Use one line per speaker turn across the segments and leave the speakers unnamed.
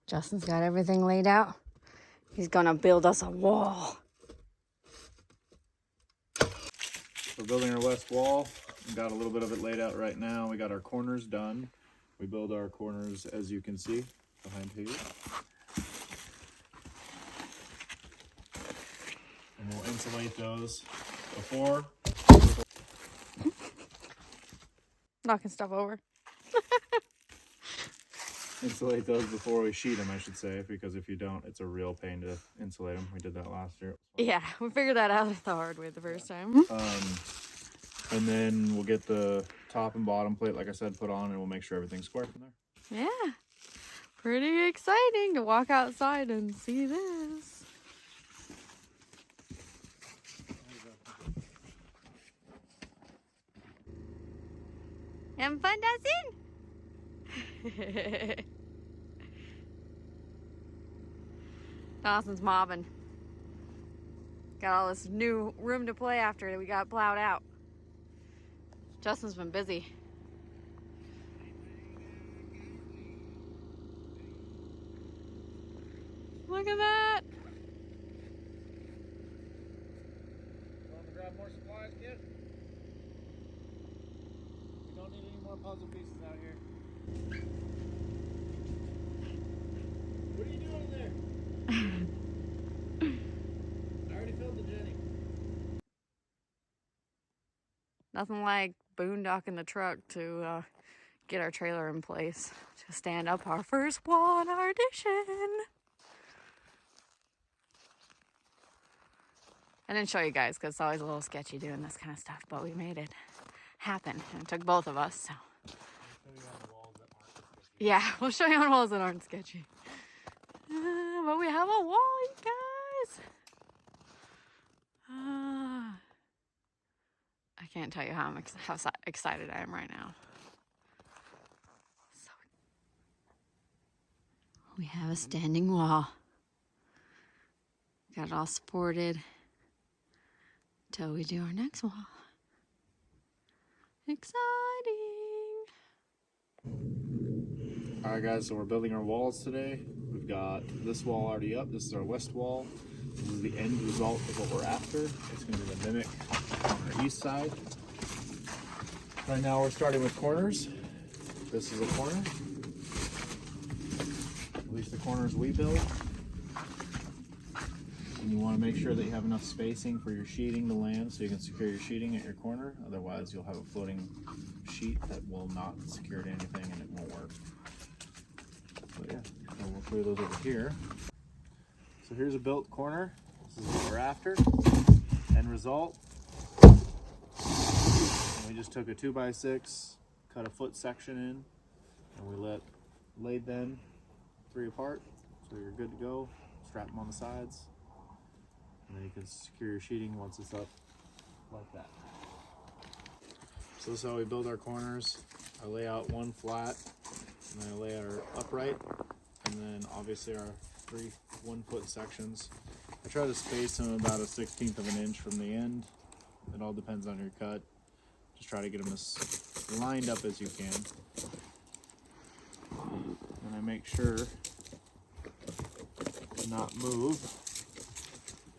Justin's got everything laid out. He's gonna build us a wall.
We're building our west wall. We got a little bit of it laid out right now. We got our corners done. We build our corners, as you can see, behind here. And we'll insulate those before.
Knocking stuff over.
Insulate those before we sheet them, I should say, because if you don't, it's a real pain to insulate them. We did that last year.
Yeah, we figured that out the hard way the first time.
And then we'll get the top and bottom plate, like I said, put on, and we'll make sure everything's square from there.
Yeah, pretty exciting to walk outside and see this. Having fun, Dawson? Dawson's mobbing. Got all this new room to play after we got plowed out. Justin's been busy. Look at that.
Want to grab more supplies, kid? We don't need any more puzzle pieces out here. What are you doing there? I already filled the jetty.
Nothing like boondocking the truck to get our trailer in place to stand up our first wall in our addition. I didn't show you guys because it's always a little sketchy doing this kind of stuff, but we made it happen. And it took both of us, so. Yeah, we'll show you on walls that aren't sketchy. But we have a wall, you guys. I can't tell you how excited I am right now. So we have a standing wall. Got it all supported till we do our next wall. Exciting.
All right, guys, so we're building our walls today. We've got this wall already up. This is our west wall. This is the end result of what we're after. It's going to be the mimic on our east side. Right now we're starting with corners. This is a corner. At least the corners we build. And you want to make sure that you have enough spacing for your sheeting to land so you can secure your sheeting at your corner. Otherwise you'll have a floating sheet that will not secure to anything and it won't work. So yeah, so we'll clear those over here. So here's a built corner. This is what we're after. End result. And we just took a 2x6, cut a foot section in, and we laid them 3 apart. So you're good to go. Strap them on the sides. And then you can secure your sheeting once it's up like that. So this is how we build our corners. I lay out one flat, and then I lay our upright, and then obviously our 3 1-foot sections. I try to space them about 1/16 of an inch from the end. It all depends on your cut. Just try to get them as lined up as you can. And I make sure to not move.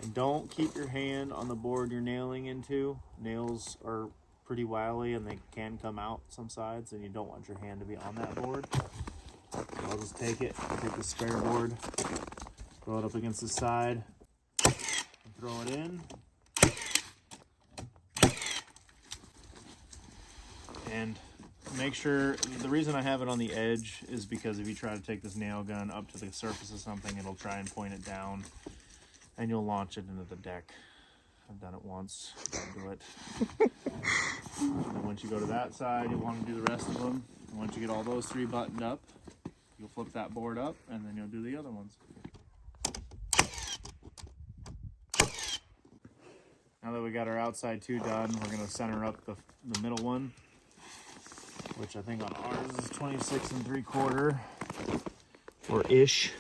And don't keep your hand on the board you're nailing into. Nails are pretty wily and they can come out some sides, and you don't want your hand to be on that board. So I'll just take the spare board, throw it up against the side, and throw it in. And make sure, the reason I have it on the edge is because if you try to take this nail gun up to the surface of something, it'll try and point it down and you'll launch it into the deck. I've done it once, don't do it. And once you go to that side, you'll want to do the rest of them. And once you get all those 3 buttoned up, you'll flip that board up and then you'll do the other ones. Now that we got our outside 2 done, we're going to center up the middle one, which I think on ours is 26 3/4 or ish.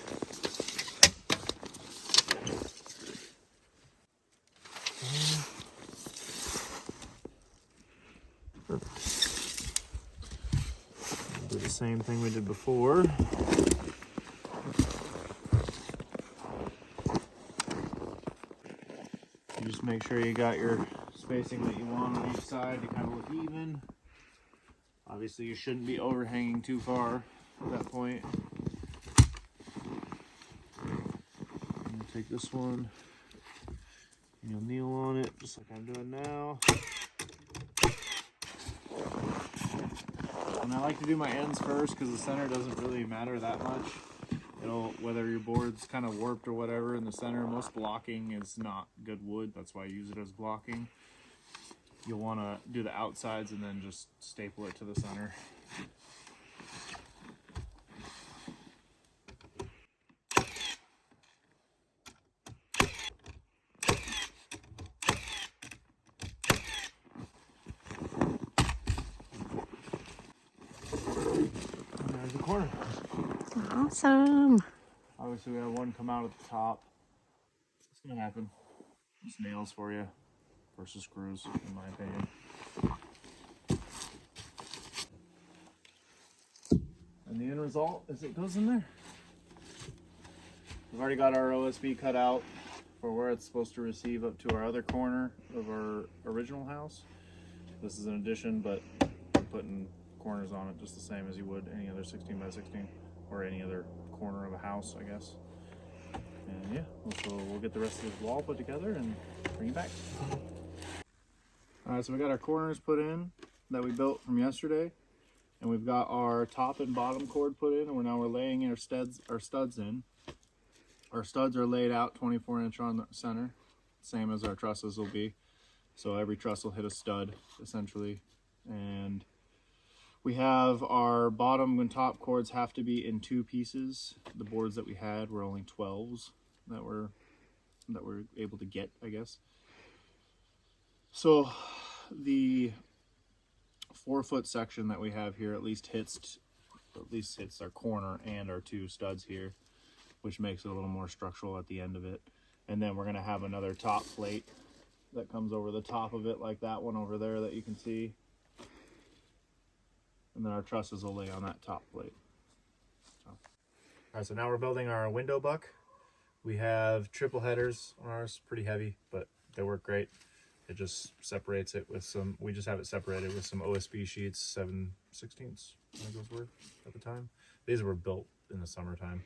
Do the same thing we did before. make sure you got your spacing that you want on each side to kind of look even. Obviously you shouldn't be overhanging too far at that point. I'm gonna take this one and you'll kneel on it just like I'm doing now. And I like to do my ends first because the center doesn't really matter that much. It'll, whether your board's kind of warped or whatever in the center, most blocking is not good wood. That's why I use it as blocking. You'll want to do the outsides and then just staple it to the center. And there's the corner.
Awesome.
Obviously we have one come out at the top. It's gonna happen. Just nails for you versus screws, in my opinion. And the end result is it goes in there. We've already got our OSB cut out for where it's supposed to receive up to our other corner of our original house. This is an addition, but I'm putting corners on it just the same as you would any other 16 by 16 or any other corner of a house, I guess. And yeah, so we'll get the rest of this wall put together and bring it back. All right, so we got our corners put in that we built from yesterday, and we've got our top and bottom cord put in, and we're laying our studs in. Our studs are laid out 24-inch on the center, same as our trusses will be. So every truss will hit a stud essentially, and we have our bottom and top cords have to be in 2 pieces. The boards that we had were only 12s that we're able to get, I guess. So the 4-foot section that we have here at least hits our corner and our 2 studs here, which makes it a little more structural at the end of it. And then we're going to have another top plate that comes over the top of it, like that one over there that you can see. And then our trusses will lay on that top plate. So. All right, so now we're building our window buck. We have triple headers on ours, pretty heavy, but they work great. It just separates it with some, we just have it separated with some OSB sheets, 7/16, I think those were at the time. These were built in the summertime.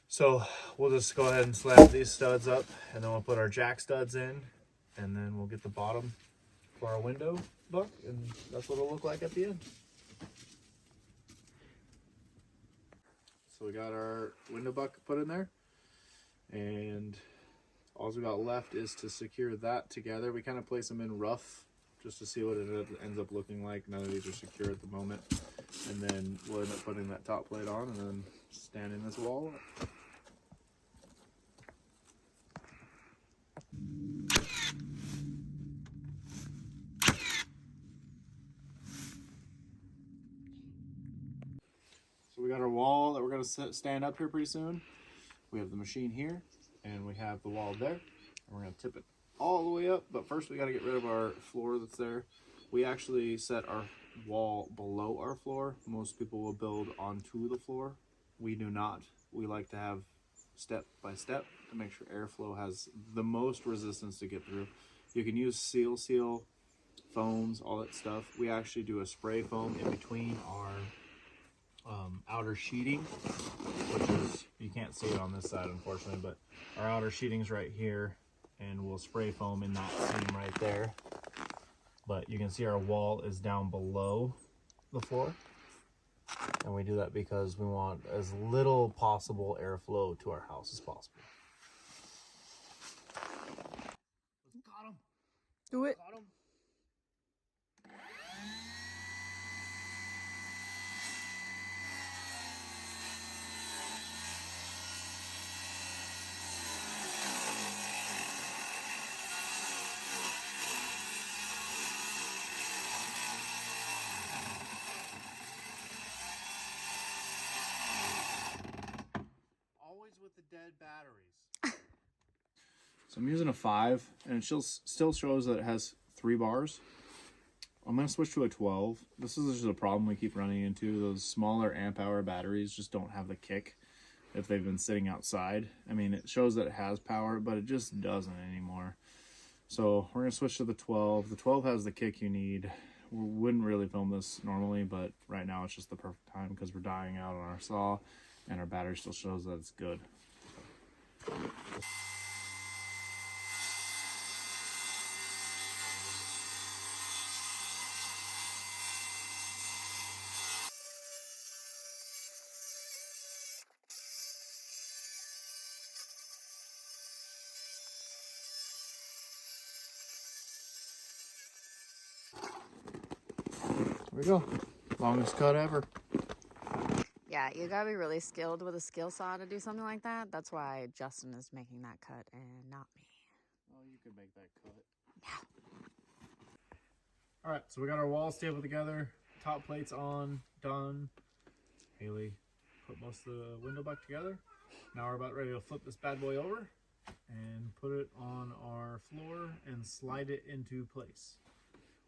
So we'll just go ahead and slap these studs up, and then we'll put our jack studs in, and then we'll get the bottom for our window buck, and that's what it'll look like at the end. So we got our window buck put in there, and all we got left is to secure that together. We kind of place them in rough just to see what it ends up looking like. None of these are secure at the moment, and then we'll end up putting that top plate on and then standing this wall up. So we got our wall that we're going to stand up here pretty soon. We have the machine here, and we have the wall there, and we're going to tip it all the way up. But first we got to get rid of our floor that's there. We actually set our wall below our floor. Most people will build onto the floor. We do not. We like to have step by step to make sure airflow has the most resistance to get through. You can use seal, foams, all that stuff. We actually do a spray foam in between our outer sheeting, which is, you can't see it on this side unfortunately, but our outer sheeting's right here, and we'll spray foam in that seam right there. But you can see our wall is down below the floor, and we do that because we want as little possible airflow to our house as possible. Got him.
Do it.
Got him. With the dead batteries. So I'm using a 5, and it still shows that it has 3 bars. I'm going to switch to a 12. This is just a problem we keep running into. Those smaller amp hour batteries just don't have the kick if they've been sitting outside. I mean, it shows that it has power, but it just doesn't anymore. So we're gonna switch to the 12. The 12 has the kick you need. We wouldn't really film this normally, but right now it's just the perfect time because we're dying out on our saw and our battery still shows that it's good. There we go. Longest cut ever.
Yeah, you gotta be really skilled with a skill saw to do something like that. That's why Justin is making that cut and not me.
Oh, you could make that cut.
No.
All right, so we got our walls stapled together. Top plates on, done. Haley put most of the window back together. Now we're about ready to flip this bad boy over and put it on our floor and slide it into place.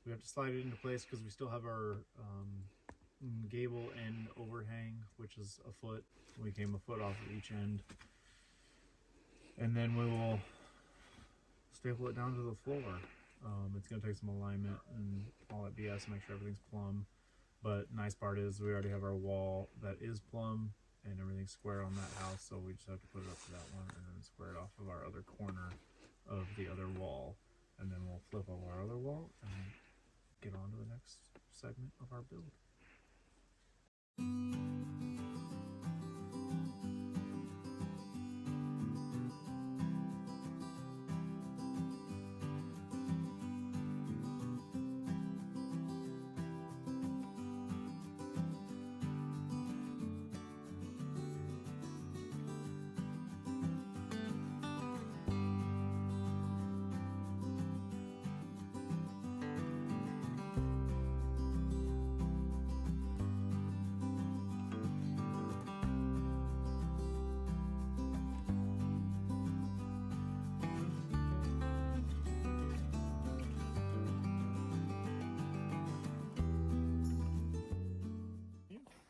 We have to slide it into place because we still have our gable end overhang, which is a foot. We came a foot off of each end. And then we will staple it down to the floor. It's going to take some alignment and all that BS to make sure everything's plumb. But nice part is we already have our wall that is plumb and everything's square on that house, so we just have to put it up to that one and then square it off of our other corner of the other wall. And then we'll flip over our other wall and get on to the next segment of our build.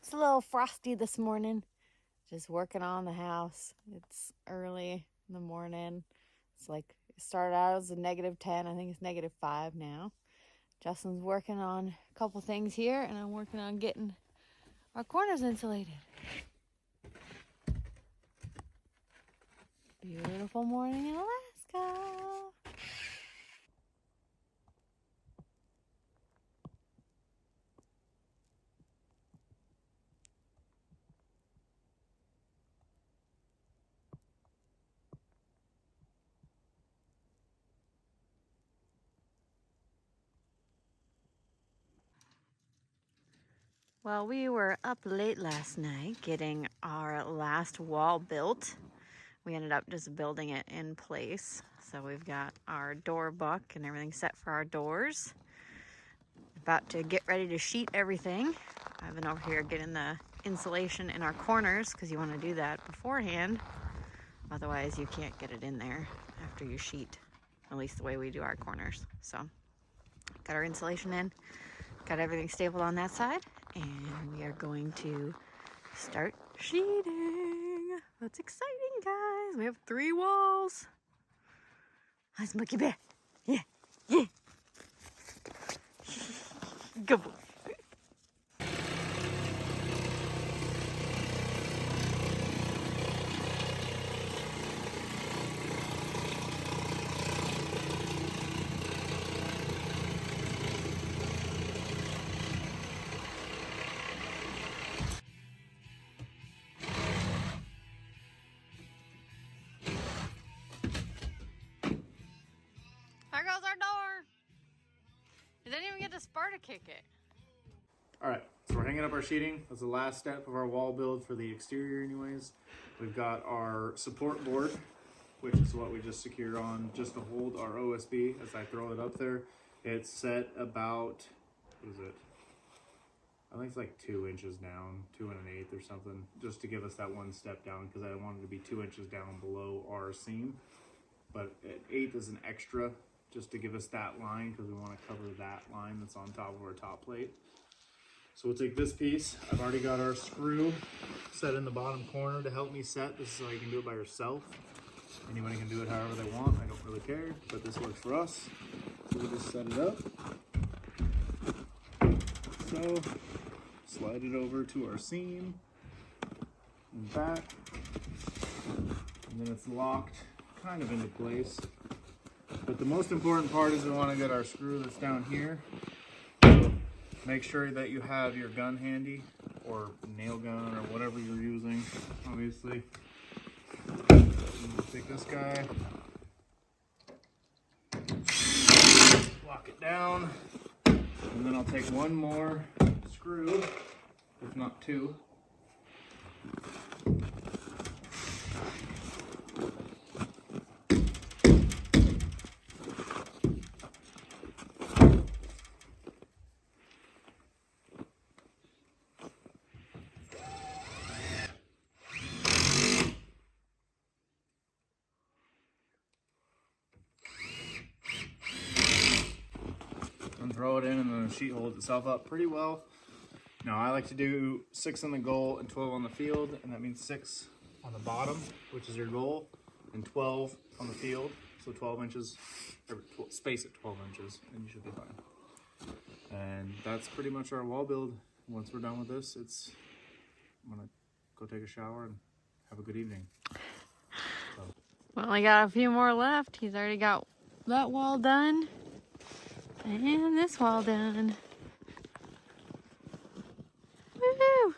It's a little frosty this morning. Just working on the house. It's early in the morning. It's like, it started out as a -10. I think it's -5 now. Justin's working on a couple things here, and I'm working on getting our corners insulated. Beautiful morning in Alaska. Well, we were up late last night getting our last wall built. We ended up just building it in place. So we've got our door buck and everything set for our doors. About to get ready to sheet everything. I've been over here getting the insulation in our corners because you want to do that beforehand. Otherwise you can't get it in there after you sheet, at least the way we do our corners. So got our insulation in, got everything stapled on that side, and we are going to start sheeting. That's exciting, guys. We have 3 walls. Hi, Smokey Bear. Yeah, yeah. Good boy. There goes our door. You didn't even get to Sparta kick it.
All right, so we're hanging up our sheeting. That's the last step of our wall build for the exterior anyways. We've got our support board, which is what we just secured on just to hold our OSB as I throw it up there. It's set about, what is it? I think it's like 2 inches down, 2 1/8 or something, just to give us that one step down because I wanted to be 2 inches down below our seam. But 1/8 is an extra just to give us that line because we want to cover that line that's on top of our top plate. So we'll take this piece. I've already got our screw set in the bottom corner to help me set. This is how you can do it by yourself. Anybody can do it however they want. I don't really care, but this works for us. So we'll just set it up. So slide it over to our seam and back, and then it's locked kind of into place. But the most important part is we want to get our screw that's down here. So make sure that you have your gun handy, or nail gun, or whatever you're using, obviously. Take this guy, lock it down, and then I'll take one more screw, if not two. And throw it in, and then the sheet holds itself up pretty well. Now I like to do 6 on the goal and 12 on the field, and that means 6 on the bottom, which is your goal, and 12 on the field. So 12 inches, or space at 12 inches, and you should be fine. And that's pretty much our wall build. Once we're done with this, I'm gonna go take a shower and have a good evening. So.
We only got a few more left. He's already got that wall done. And this wall done. Woohoo!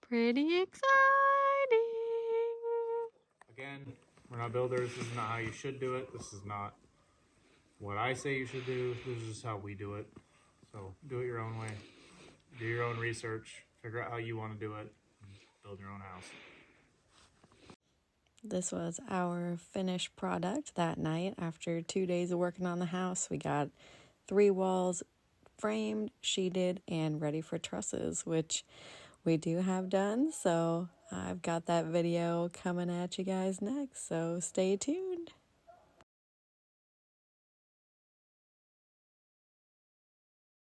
Pretty exciting.
Again, we're not builders. This is not how you should do it. This is not what I say you should do. This is just how we do it. So do it your own way. Do your own research. Figure out how you want to do it. And build your own house.
This was our finished product that night. After 2 days of working on the house, we got 3 walls framed, sheeted, and ready for trusses, which we do have done. So I've got that video coming at you guys next, so stay tuned.